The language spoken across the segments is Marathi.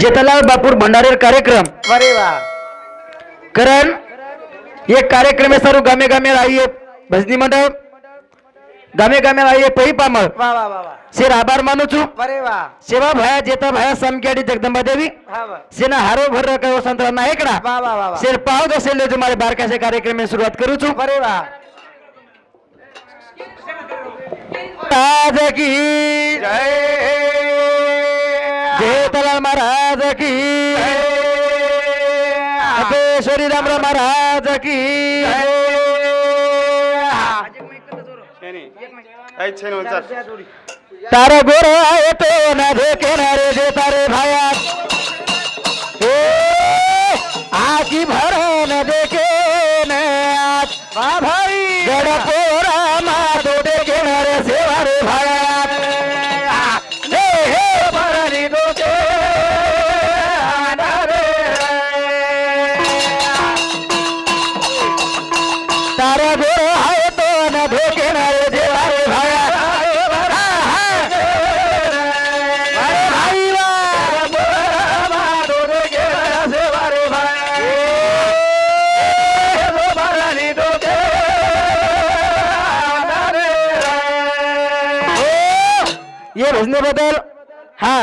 जेठालाल बापूर भंडारेर कार्यक्रम अरे वा करण ये कार्यक्रम में सारू गामे गामे आइए भजनी मंडळ गामे गामे आइए पही पामळ वा वा वा वा शेर आभार मानु छु अरे वा सेवा भया जेता भया समकेडी जगदंबा देवी हा वा सेना हारो भर कयो संतराना एकड़ा वा वा वा वा शेर पाव दसे ले जो मारे बारका से कार्यक्रम में शुरुआत करू छु अरे वा आज की जय जेठालाल महाराज की अपेश्वरी रामराव महाराज की तारा गोर आहे तो ना देखे ना रे जे तारे भाया आखी भर न देखे न वा भाई गड पोरा मा तो देखे ना रे सेवा रे भाया हे हे भरणी दोके तारा गोर आहे तो ना देखे ना रे सेवा रे भाया ये भजने बदल हा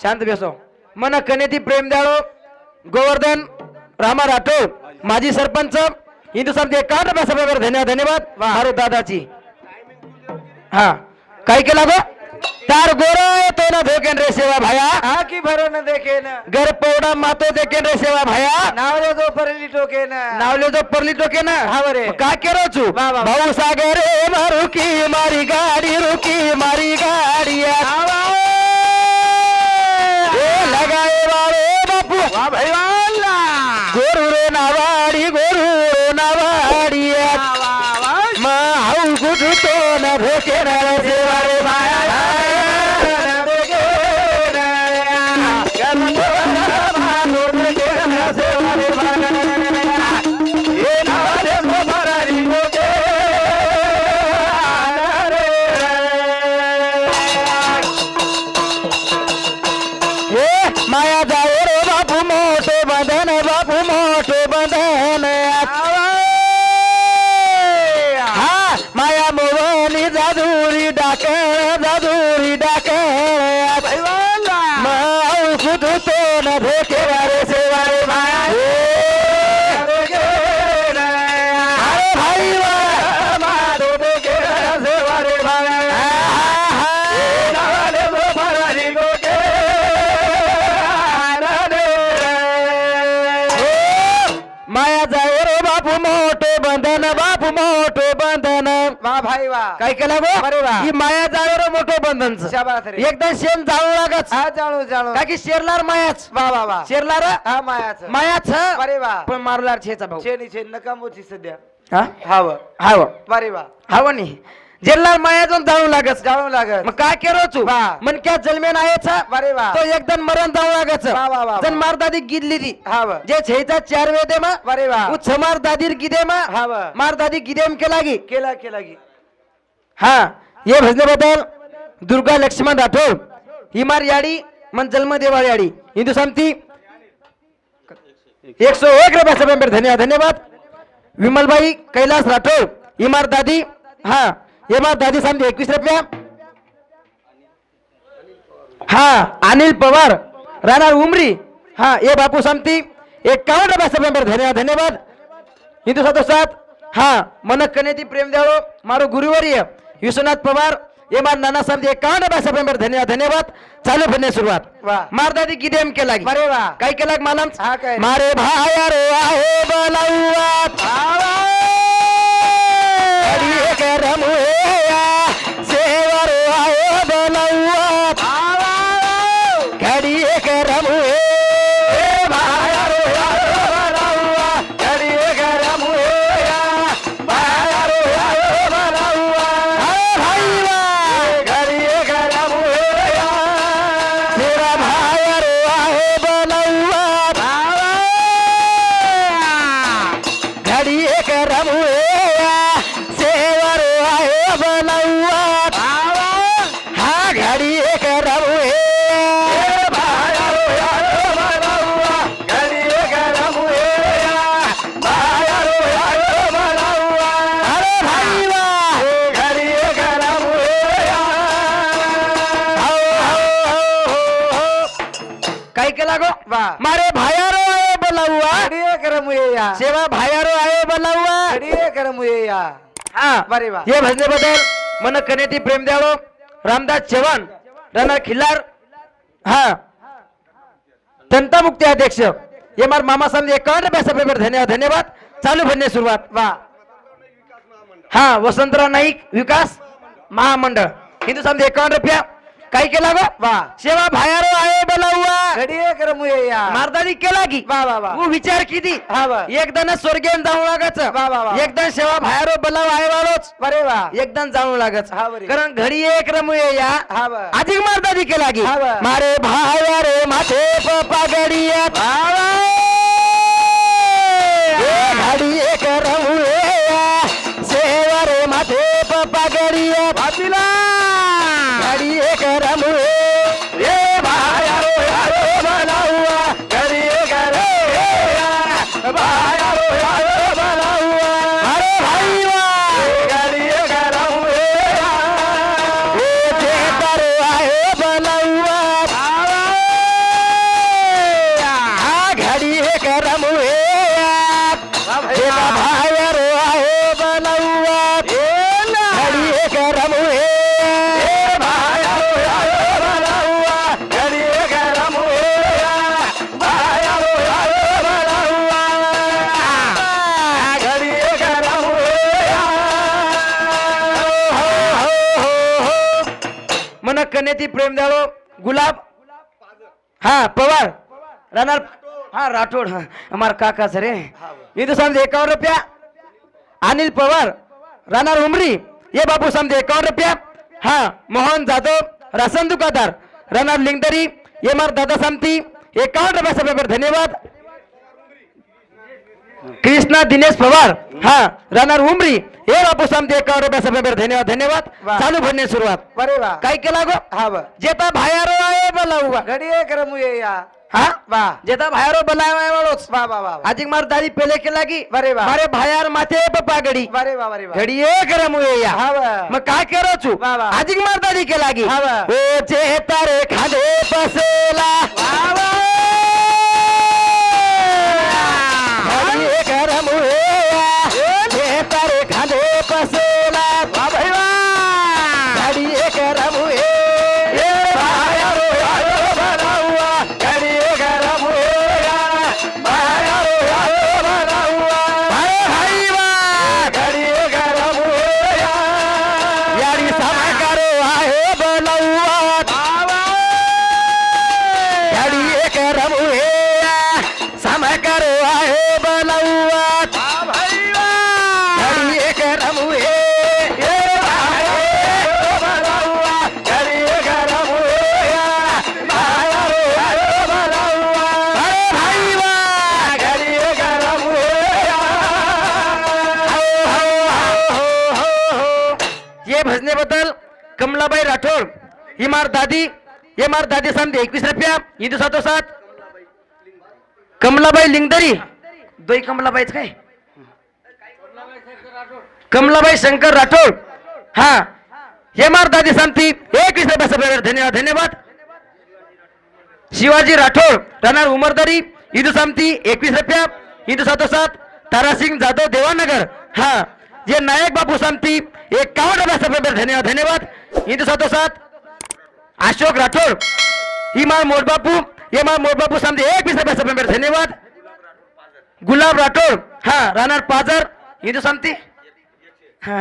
शांत बेसो मन कनेती प्रेम द्याळो गोवर्धन रामा राठोड माजी सरपंच हिंदू समाज एकावन्न पैसा धन्यवाद मारू दादाची हा काय केला गो तार गोरा येतो ना धोकेन रे सेवा भाया हा की भर न देखे न घर पोवडा मातो देखेन रे सेवा भाया नावले जो परली टोके न नावले जो परली टोके ना हा बरे काय केरो छु वा वा भाऊ सागर मारू की मारी गाडी रुकी मारी गाडी ए लगाए वाले बापू वा भाई वाला गोरू रे नावाडी गोरू रे नावाडी वा वा मा हाऊ गुडू तो न धोके ना रे सेवा रे भाया माया जाओ रे बापू मोठे बंधन बापू मोठे बंधन हा माया मोवनी जादूरी डाकण माऊ खुद तो न धोके रे सेवा रे माया अरे भाई मारो धोके सेवा रे भाया माया जाओ रे बापू मोठे बंधन बापू मोठे बंधन वा भाई वा काय केला गो अरे वा. ही माया जाओ रे मोठे बंधन शाबास रे एकदम शेण जाळू लागत हा जाणू जाणू का की शेरलार मायाच वा वा वा शेरलार हा मायाच मायाच अरे वा पण मारलार छेचा भाऊ छेनी छेन नका मोठी सध्या हा हाव हाव अरे वा हाव नी जेरलार मायाजून जाळू लागत जाणू लागत मग काय केरो तू वा. मन क्या जलमेन आहेच अरे वा तो एकदम मरण जाऊ लागत वा वा वा जन मार दादी गिदली दी हाव जे छेचा चार वेदे मा अरे वा उच्च मार दादीर गिदे मा हाव मार दादी गिदेम के लागी केला केला की हा ये भजने बदल दुर्गा लक्ष्मण राठोड हिमार याडी मन जन्म देवाळ याडी हिंदू समती 101 रुपयाचा पेमेंट धन्यवाद विमलबाई कैलास राठोड इमार दादी हा इमार दादी समती 21 रुपया हा अनिल पवार राहणार उमरी हा ये बापू समती 51 रुपयाचा पेमेंट धन्यवाद हिंदू साथ हा मनक कनेती प्रेम द्याळो मारो गुरुवर्य विश्वनाथ पवार ये मार नाना साहेब 51 पैसा पेमेंट धन्यवाद चालू फिरणे सुरुवात वा मारदादी गिदेम केला अरे वा काय केला मालम हा काय मारे भाया रे आहे बलाउआत अडी एक रमुया सेवर आहे बलाउआत घडी एक रमुए भाया रे आहे बलाउआत घडी एक रमुया भाया रे आहे बलाउआत अरे भाईवा घडी एक रमुया तेरा भाया रे आहे बलाउआत घडी एक काय केला गो वा. मारे भायारो आयो बोलावुआ घडिये करमुया सेवा भायारो आयो बोलावुआ घडिये करमुया हा बरे वा. हे भजनेबद्दल मन कनेती प्रेम द्यावं रामदास चव्हाण राणा खिल्लार हा तंटामुक्ती अध्यक्ष हे मार मामा सामने 51 पैसा पेपर धन्यवाद चालू भरणे सुरुवात वा. हा वसंतराव नाईक विकास महामंडळ हिंदू सामने 51 रुपया काय केला गो वा. सेवा भायारो आयो बोलावुआ घडिये करमुया मारदारी केला की वा वा वा. तू विचार किती हा वा. एकदा स्वर्गीय जाऊ लागायचं वा वा वा. एकदा सेवा बाहेर बोलाव आहे वालोच बरे वा. एकदा जाऊ लागायचं हा बरे. कारण घडी एक रमुये या हा वा. अधिक मारदारी केला की हा वा. मारे भाया रे माथे पगडिया घडी एक रमुये या सेवा रे माथे पगडिया बातीला घडी एक रमुये रे भाया रो यारो बनाउआ घडी एक रमुये भाया रो यारो बनाउआ अरे भाई वा घडी एक रमुये ए चेतर आए बनाउआ आ घडी एक रमुये भाया रो आए बनाउआ घडी एक रमुये मन कन्याती प्रेम द्यावं गुलाब हा पवार राहणार हा राठोड हा हमार काका सर इथं समजे 51 रुपया अनिल पवार राहणार उमरी ये बापू समजे 51 रुपया हा मोहन जाधव रासन दुकानदार राहणार लिंगदरी ये मार दादा सामती 51 रुपया पेपर धन्यवाद कृष्णा दिनेश पवार हा राहणार उमरी हे बापू सामते 51 रुपया पेपर धन्यवाद वा. चालू भरणे सुरुवात बरे वा. काय केला गो हा वा. जेता भायारो आहे बोलावुआ घडिये करमुया हा वा. जेता भायारो बोलावाय वालोच वा वा वा. अधिक मार दादी पेले केला की बरे वा. मारे भायार माथे पगडी बरे वा बरे वा. घडी एक रमुया हा वा. मग काय करो छु वा वा. अधिक मार दादी केला की हा वा. ओ चेता रे खांदे पसेला वा वा. घडी एक रमुया चेता रे खांदे पसेला वा भाई वा घडी एक रमुया ए भायारो यारो बनाउआ घडी एक रमुया भायारो यारो बनाउआ अरे भाई वा घडी एक रमुया यारी समाकारो आहे बोलाउआ घडी एक रमुया समाकारो आहे बोलाउआ घडी एक रमुया ए भायारो बनाउआ घडी एक रमुया भायारो यारो बनाउआ अरे भाई वा घडी एक रमुया ये भजनेबद्दल कमलाबाई राठोड ही मार दादी ये मार दादी सांगते 21 रुपया हिंदू 707 कमलाबाई लिंगदरी दोई कमलाबाईच काय कमलाबाई शंकर राठोड हा हे मार दादी सांगती 21 रुपया धन्यवाद शिवाजी राठोड राहणार उमरदरी हिंदू सामती 21 रुपया हिंदू 707 तारासिंग जाधव देवानगर हा जे नायक बापू सामती 51 रुपया धन्यवाद हिंदू 707 अशोक राठोड ही मार मोडबापू ये मार मोडबापू सामती 21 रुपया धन्यवाद गुलाब राठोड हा राहणार पाजर हिंदू सामती हा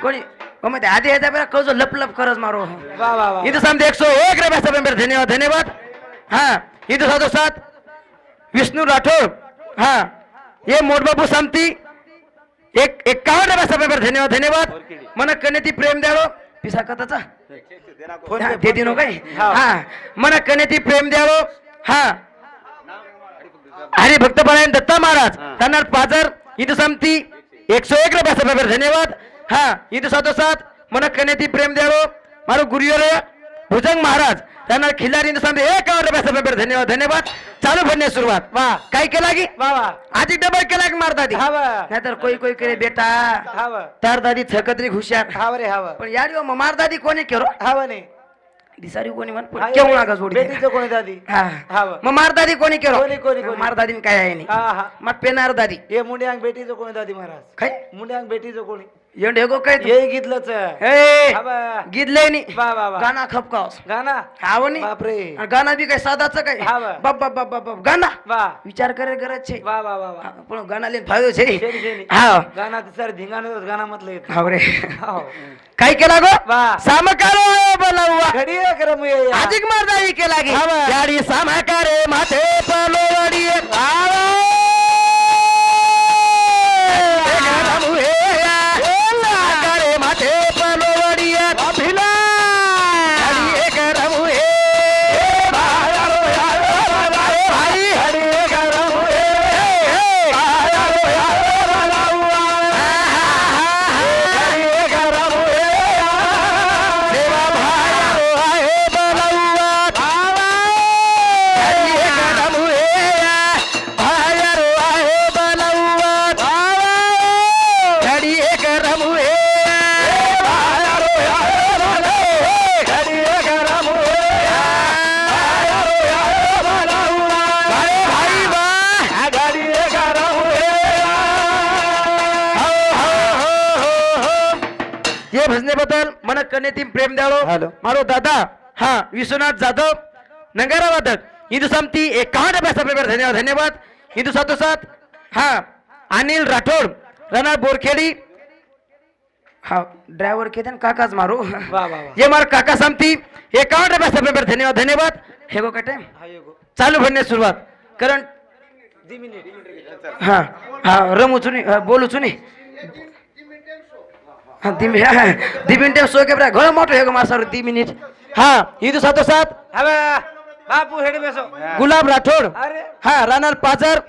कोणी मग आधी यायचा बरं कळजो लप लप करज मारो वा वा वा. इथं सामने 101 रुपया धन्यवाद हा इथं 707 विष्णू राठोड हा ये मोडबापू सामती 51 रुपया धन्यवाद मन कनेती प्रेम द्यावं पिसा कथाचा फोन हा, पे, ते फोन दिनो पे. काय हा. हा मन कनेती प्रेम द्यावं हा हरिभक्तपरायण दत्ता महाराज राहणार पाजर इथं सामती 101 रुपया धन्यवाद हा इथं 707 मन कनेती प्रेम द्यावं मारो गुरुवर भुजंग महाराज राहणार खिल्लारी हिंदू सामती 51 रुपया धन्यवाद चालू भरणे सुरुवात वा. काय केला की वा वा. आधी डबल केला की मार दादी हा वा. नाहीतर कोई करे बेटा हा वा. तार दादी थकतरी हुशार हा वा रे हा वा. पण यार मार दादी कोणी केरो हा वा नाही. दिसारी कोणी म्हण हा, केव्हा मागा जोडी बेटीचं कोणी दादी हा हा बा. मग मारदादी कोणी केलं कोणी. मारदादीन काय आहे नाही हा हा मग पेनार दादी हे मुंड्यांग बेटीचं कोणी दादी महाराज काय मुंड्यांग बेटीचं कोणी एंड हेगो काय ये घेतलंच ए हा बा. गिदले नी वा वा वा गाणा खपकावस गाना आवनी बापरे गाणा बी काय साधाच काय हा बा. बाप बाप बाप बाप गाणा वा विचार करे गरज છે वा वा वा वा પણ ગાના લઈને ફાવ્યો છે શેરી શેરી. હા गाना तर सर धिंगाणं गाना म्हटलं येत हावरे हो. काय केला गो वा सामकारो बोलावा घडी एक रमू ये या. अधिक मारदाई केला गे हा बा. याडी सामकारे माथे पलोवाडी आवा सामकारे माथे पलोवाडी अभिला याडी एक रमू हे बायारो यारो भाई हडी एक रमू हे बायारो यारो हडी एक रमू हे देवा भायारो आहे बोलवा आवा हडी एक रमू हे भायारो आहे बोलवा आवा हडी एक रमू हे भायारो यारो हडी एक रमू हे भायारो यारो बोलवा भाई बा हडी एक रमू हे ये भजनेबद्दल मन कनेतीन प्रेम द्यालो हॅलो. मारो दादा हा विश्वनाथ जाधव नंगारा वादक हिंदू समती 51 पैसा पेपर धन्यवाद धन्यवाद हिंदू साथ हा अनिल राठोड राणा बोरखेडी हा ड्रायव्हर के काकाच मारू वा वा वा ये मार काका समती 51 पैसा पेपर धन्यवाद धन्यवाद हे गो काय टाइम हा ये गो चालू भरणे सुरुवात कारण 2 मिनिट हा हा रमू चुनी बोलू चुनी हा दी मिनिट सो के बरा घणो मोठो हेगो मार 2 मिनिट हा हिंदू साथ हा बा. बापू हेड बेसो गुलाब राठोड अरे हा रानाल पाजर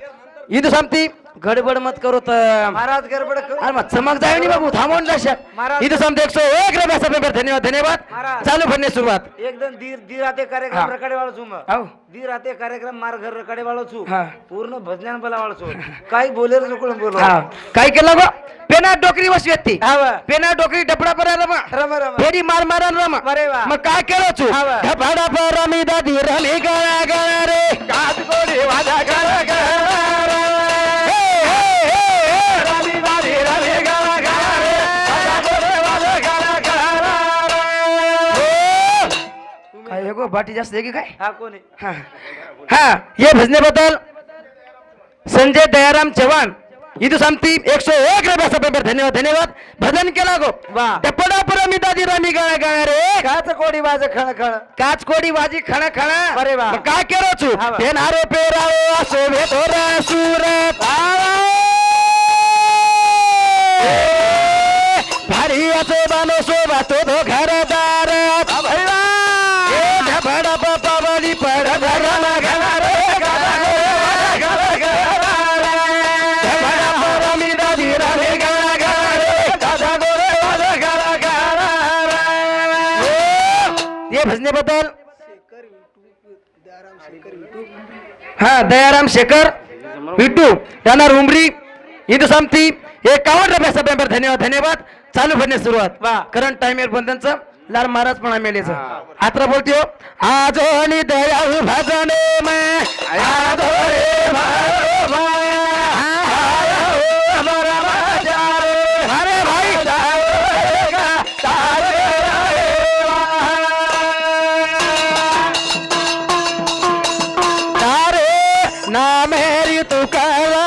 हिंदू समती गडबड मत करो तर महाराज गडबड करू अरे मग चमक जाय नाही बाबू थांबवून जाशा महाराज. हिंदू समती 101 पैसा पेपर धन्यवाद धन्यवाद महाराज. चालू भरणे सुरुवात एकदम धीर आते हा. कार्यक्रम रकडे वाळू छु मग हाव धीर आते कार्यक्रम मार घर रकडे वाळू छु हा. पूर्ण भजनान बोला वाळू छु काही बोलेर चुकून बोलो हा काय केलं गो पेना डोकरी बस व्यक्ती हा बा. पेना डोकरी डपडा पर रमा रम रम फेरी मार मारन रमा अरे वा. मग काय केलं तू हा बा. डपडा पर रमी दादी रमी गळा गळा रे कात गोडी वाजा गळा गळा रे हे, हे, हे, रमी दादी रमी गळा गळा रे कात गोडी वाजा गळा गळा रे हो. काय हे गो बाटी जास्त आहे की काय हा कोणी हा हा ये भजनेबद्दल संजय दयाराम चव्हाण हिंदू समती 101 पैसा पेपर धन्यवाद धन्यवाद भजन केला गो वा. टपडा परमी दादी रमी गाळा गाळा रे काच कोडी वाज खळ खळ काच कोडी वाजी खणा खणा अरे वा. मग काय केलो तू हा वा. पेनारो पेराओ असो भेटोरा सुरत भारी असो बानो सोबा तो दो घरदार भैया ढपडा पापावली पड घरा घरा रे घरा रे घरा घरा ढपडा परमी दादी रमी गाळा गाळा रे दादा गोरे वाजा घरा घरा ये भजनेबद्दल हा दयाराम शेखर विट्टू राणा उमरी हिंदू समती 51 पैसा पेपर धन्यवाद धन्यवाद चालू भरणे सुरुवात वा. करंट टाइमर बंधनचं लाल महाराज पण मेलेच आत्रा बोलतो आज आणि दयाळू भजने में आज रे भाई अरे भाई तारे ना मेरी तू कला